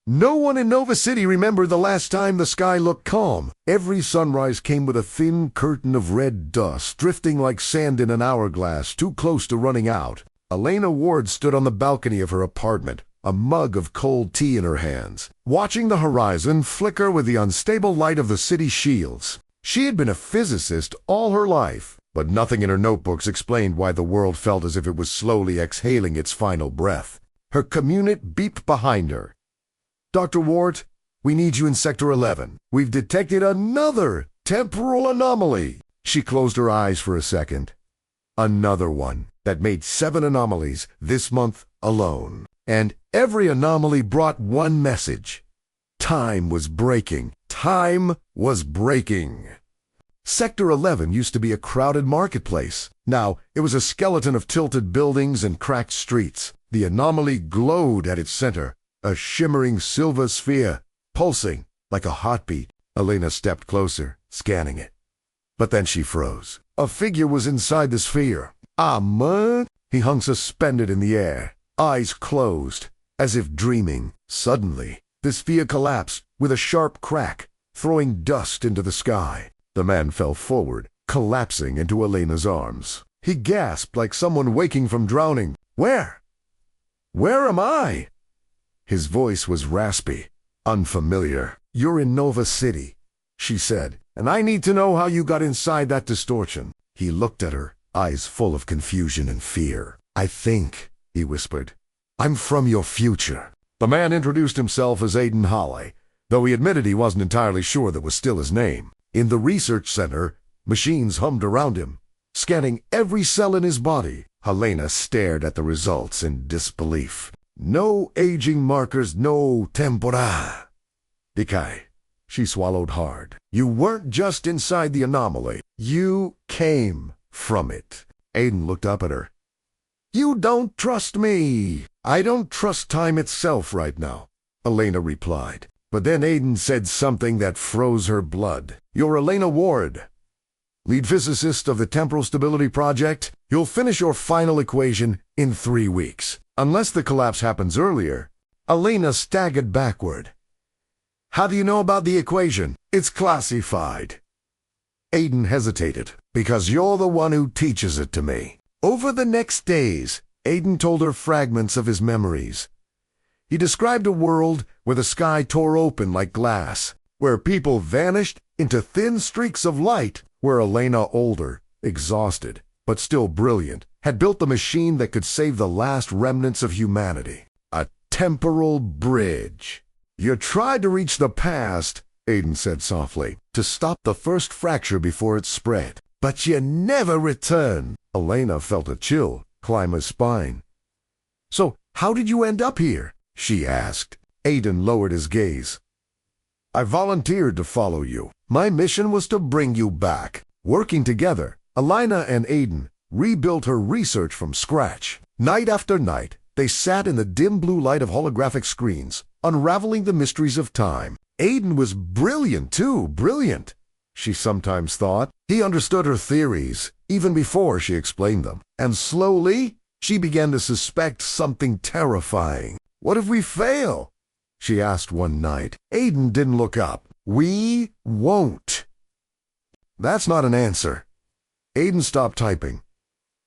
No one in Nova City remembered the last time the sky looked calm. Every sunrise came with a thin curtain of red dust, drifting like sand in an hourglass, too close to running out. Elena Ward stood on the balcony of her apartment, a mug of cold tea in her hands, watching the horizon flicker with the unstable light of the city shields. She had been a physicist all her life, but nothing in her notebooks explained why the world felt as if it was slowly exhaling its final breath. Her communit beeped behind her. "Dr. Ward, we need you in Sector 11. We've detected another temporal anomaly." She closed her eyes for a second. Another one that made 7 anomalies this month alone. And every anomaly brought one message. Time was breaking. Time was breaking. Sector 11 used to be a crowded marketplace. Now it was a skeleton of tilted buildings and cracked streets. The anomaly glowed at its center, a shimmering silver sphere, pulsing like a heartbeat. Elena stepped closer, scanning it. But then she froze. A figure was inside the sphere. Ah, man! He hung suspended in the air, eyes closed, as if dreaming. Suddenly, the sphere collapsed with a sharp crack, throwing dust into the sky. The man fell forward, collapsing into Elena's arms. He gasped like someone waking from drowning. "Where? Where am I?" His voice was raspy, unfamiliar. "You're in Nova City," she said, "and I need to know how you got inside that distortion." He looked at her, eyes full of confusion and fear. "I think," he whispered, "I'm from your future." The man introduced himself as Aiden Holley, though he admitted he wasn't entirely sure that was still his name. In the research center, machines hummed around him, scanning every cell in his body. Helena stared at the results in disbelief. No aging markers, no tempora. Decay. She swallowed hard. "You weren't just inside the anomaly. You came from it." Aiden looked up at her. "You don't trust me." "I don't trust time itself right now," Elena replied. But then Aiden said something that froze her blood. "You're Elena Ward, lead physicist of the Temporal Stability Project. You'll finish your final equation in 3 weeks. Unless the collapse happens earlier." Elena staggered backward. "How do you know about the equation?" "It's classified." Aiden hesitated. "Because you're the one who teaches it to me." Over the next days, Aiden told her fragments of his memories. He described a world where the sky tore open like glass, where people vanished into thin streaks of light, where Elena, older, exhausted, but still brilliant, had built the machine that could save the last remnants of humanity. A temporal bridge. "You tried to reach the past," Aiden said softly, "to stop the first fracture before it spread. But you never returned." Elena felt a chill climb her spine. "So how did you end up here?" she asked. Aiden lowered his gaze. "I volunteered to follow you. My mission was to bring you back." Working together, Elena and Aiden rebuilt her research from scratch. Night after night, they sat in the dim blue light of holographic screens, unraveling the mysteries of time. Aiden was brilliant too, brilliant, she sometimes thought. He understood her theories, even before she explained them. And slowly, she began to suspect something terrifying. "What if we fail?" she asked one night. Aiden didn't look up. "We won't." "That's not an answer." Aiden stopped typing.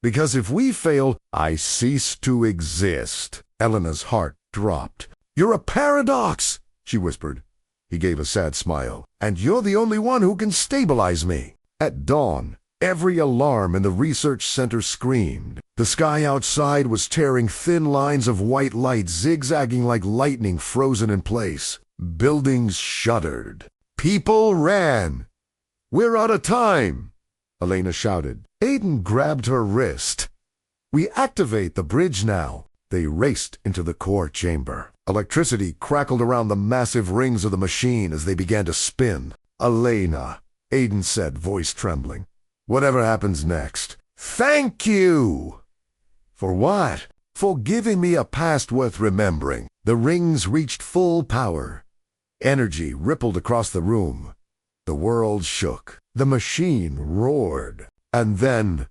"Because if we fail, I cease to exist." Elena's heart dropped. "You're a paradox," she whispered. He gave a sad smile. "And you're the only one who can stabilize me." At dawn, every alarm in the research center screamed. The sky outside was tearing thin lines of white light, zigzagging like lightning frozen in place. Buildings shuddered. People ran. "We're out of time," Elena shouted. Aiden grabbed her wrist. "We activate the bridge now." They raced into the core chamber. Electricity crackled around the massive rings of the machine as they began to spin. "Elena," Aiden said, voice trembling. "Whatever happens next, thank you." "For what?" "For giving me a past worth remembering." The rings reached full power. Energy rippled across the room. The world shook. The machine roared. And then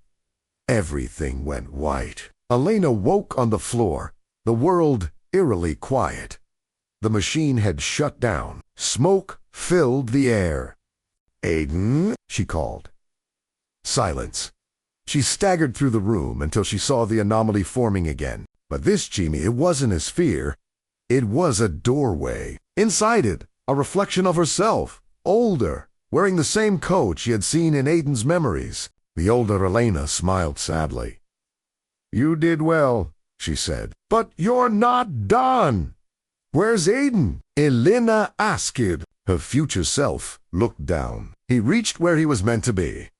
everything went white. Elena woke on the floor, the world eerily quiet. The machine had shut down. Smoke filled the air. "Aiden," she called. Silence. She staggered through the room until she saw the anomaly forming again. But this Jimmy, it wasn't a sphere. It was a doorway. Inside it, a reflection of herself, older, wearing the same coat she had seen in Aiden's memories. The older Elena smiled sadly. "You did well," she said. "But you're not done." "Where's Aiden?" Elena asked. Her future self looked down. He reached where he was meant to be.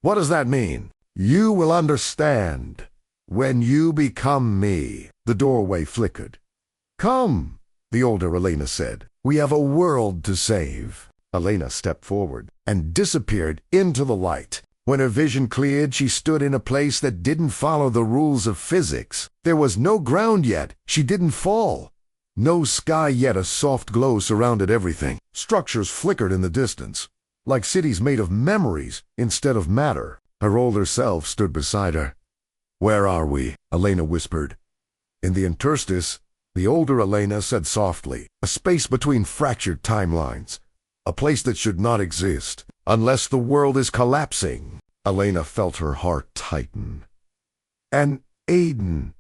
"What does that mean?" "You will understand when you become me." The doorway flickered. "Come," the older Elena said. "We have a world to save." Elena stepped forward and disappeared into the light. When her vision cleared, she stood in a place that didn't follow the rules of physics. There was no ground yet. She didn't fall. No sky yet. A soft glow surrounded everything. Structures flickered in the distance, like cities made of memories instead of matter. Her older self stood beside her. "Where are we?" Elena whispered. "In the interstice," the older Elena said softly. "A space between fractured timelines. A place that should not exist, unless the world is collapsing." Elena felt her heart tighten. "And Aiden,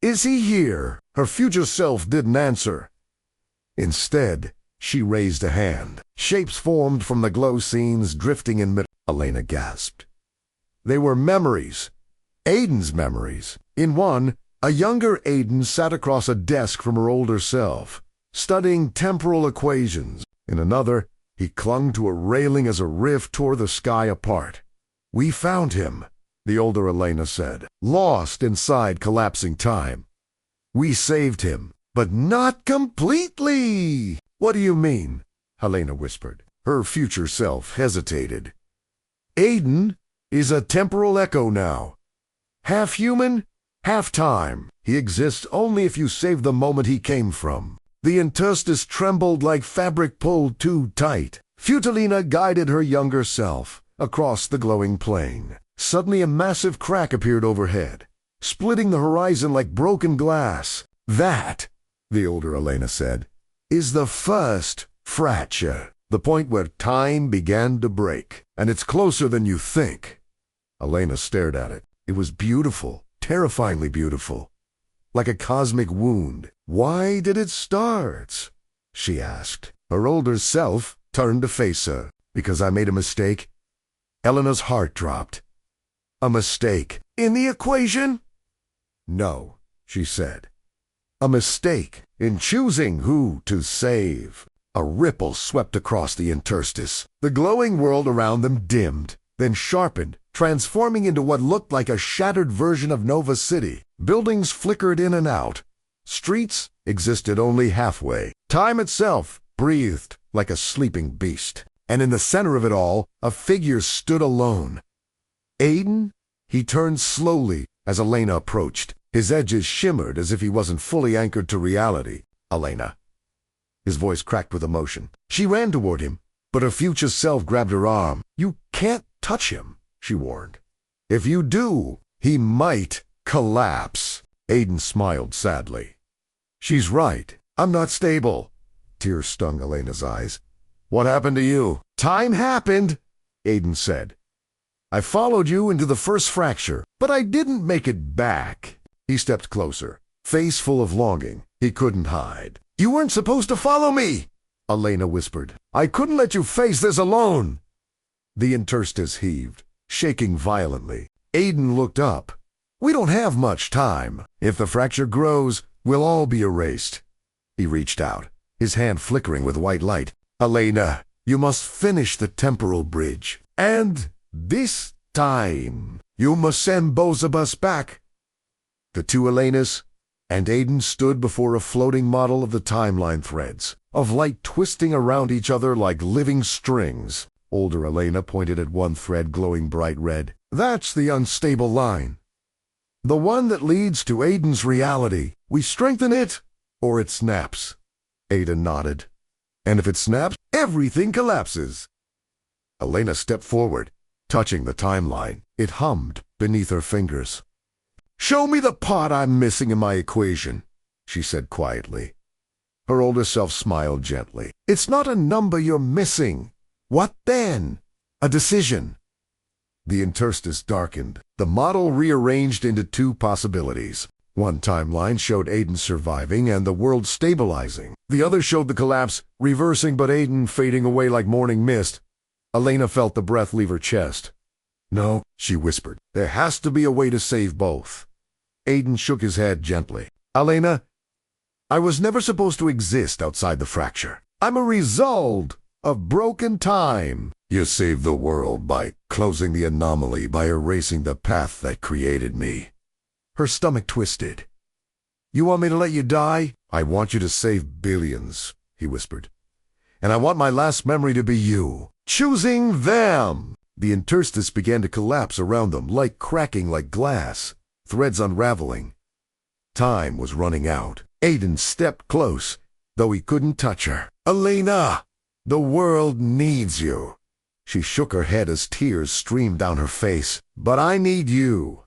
is he here?" Her future self didn't answer. Instead, she raised a hand. Shapes formed from the glow scenes drifting in mid. Elena gasped. They were memories. Aiden's memories. In one, a younger Aiden sat across a desk from her older self, studying temporal equations. In another, he clung to a railing as a rift tore the sky apart. "We found him," the older Elena said, "lost inside collapsing time. We saved him, but not completely." "What do you mean?" Helena whispered. Her future self hesitated. "Aiden is a temporal echo now. Half human, half time. He exists only if you save the moment he came from." The interstice trembled like fabric pulled too tight. Futilina guided her younger self across the glowing plain. Suddenly a massive crack appeared overhead, splitting the horizon like broken glass. "That," the older Elena said, "is the first fracture. The point where time began to break. And it's closer than you think." Elena stared at it. It was beautiful, terrifyingly beautiful, like a cosmic wound. "Why did it start?" she asked. Her older self turned to face her. "Because I made a mistake." Elena's heart dropped. "A mistake in the equation?" "No," she said. "A mistake in choosing who to save." A ripple swept across the interstice. The glowing world around them dimmed, then sharpened, transforming into what looked like a shattered version of Nova City. Buildings flickered in and out. Streets existed only halfway. Time itself breathed like a sleeping beast. And in the center of it all, a figure stood alone. Aiden? He turned slowly as Elena approached. His edges shimmered as if he wasn't fully anchored to reality. "Elena." His voice cracked with emotion. She ran toward him, but her future self grabbed her arm. "You can't touch him," she warned. "If you do, he might collapse." Aiden smiled sadly. "She's right. I'm not stable." Tears stung Elena's eyes. "What happened to you?" "Time happened," Aiden said. "I followed you into the first fracture, but I didn't make it back." He stepped closer, face full of longing he couldn't hide. "You weren't supposed to follow me," Elena whispered. "I couldn't let you face this alone." The interstice heaved, shaking violently. Aiden looked up. "We don't have much time. If the fracture grows, we'll all be erased." He reached out, his hand flickering with white light. "Elena, you must finish the temporal bridge. And this time, you must send both of us back." The two Elenas and Aiden stood before a floating model of the timeline threads, of light twisting around each other like living strings. Older Elena pointed at one thread glowing bright red. "That's the unstable line. The one that leads to Aiden's reality. We strengthen it, or it snaps." Aiden nodded. "And if it snaps, everything collapses." Elena stepped forward, touching the timeline. It hummed beneath her fingers. "Show me the part I'm missing in my equation," she said quietly. Her older self smiled gently. It's not a number you're missing. What then? A decision. The interstice darkened. The model rearranged into two possibilities. One timeline showed Aiden surviving and the world stabilizing. The other showed the collapse reversing but Aiden fading away like morning mist. Elena felt the breath leave her chest. No, she whispered. There has to be a way to save both. Aiden shook his head gently. Elena, I was never supposed to exist outside the fracture. I'm a result of broken time. You saved the world by closing the anomaly, by erasing the path that created me. Her stomach twisted. You want me to let you die? I want you to save billions, he whispered. And I want my last memory to be you. Choosing them! The interstice began to collapse around them, light cracking like glass, threads unraveling. Time was running out. Aiden stepped close, though he couldn't touch her. Elena! The world needs you. She shook her head as tears streamed down her face. But I need you.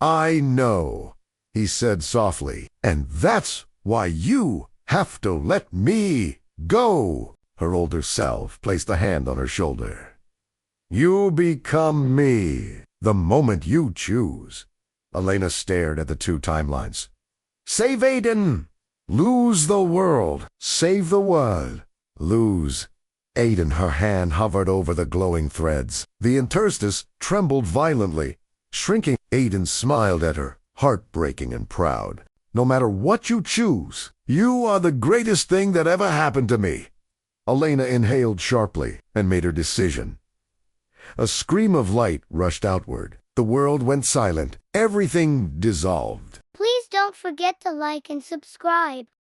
I know, he said softly, and that's why you have to let me go. Her older self placed a hand on her shoulder. You become me the moment you choose. Elena stared at the two timelines. Save Aiden. Lose the world. Save the world. Lose. Aiden, her hand hovered over the glowing threads. The interstice trembled violently. Shrinking, Aiden smiled at her, heartbreaking and proud. No matter what you choose, you are the greatest thing that ever happened to me. Elena inhaled sharply and made her decision. A scream of light rushed outward. The world went silent. Everything dissolved. Please don't forget to like and subscribe.